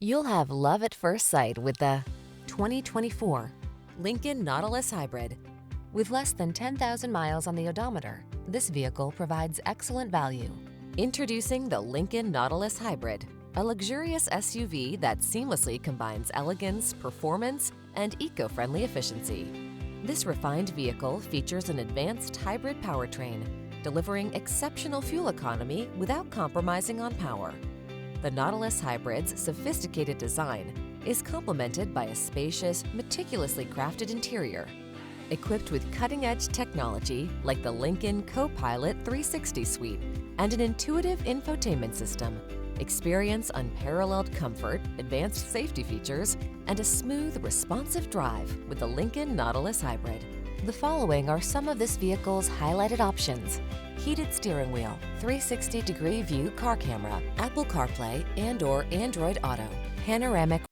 You'll have love at first sight with the 2024 Lincoln Nautilus Hybrid. With less than 10,000 miles on the odometer, this vehicle provides excellent value. Introducing the Lincoln Nautilus Hybrid, a luxurious SUV that seamlessly combines elegance, performance, and eco-friendly efficiency. This refined vehicle features an advanced hybrid powertrain, delivering exceptional fuel economy without compromising on power. The Nautilus Hybrid's sophisticated design is complemented by a spacious, meticulously crafted interior. Equipped with cutting-edge technology like the Lincoln Co-Pilot 360 suite and an intuitive infotainment system, experience unparalleled comfort, advanced safety features, and a smooth, responsive drive with the Lincoln Nautilus Hybrid. The following are some of this vehicle's highlighted options: heated steering wheel, 360-degree view car camera, Apple CarPlay and/or Android Auto, panoramic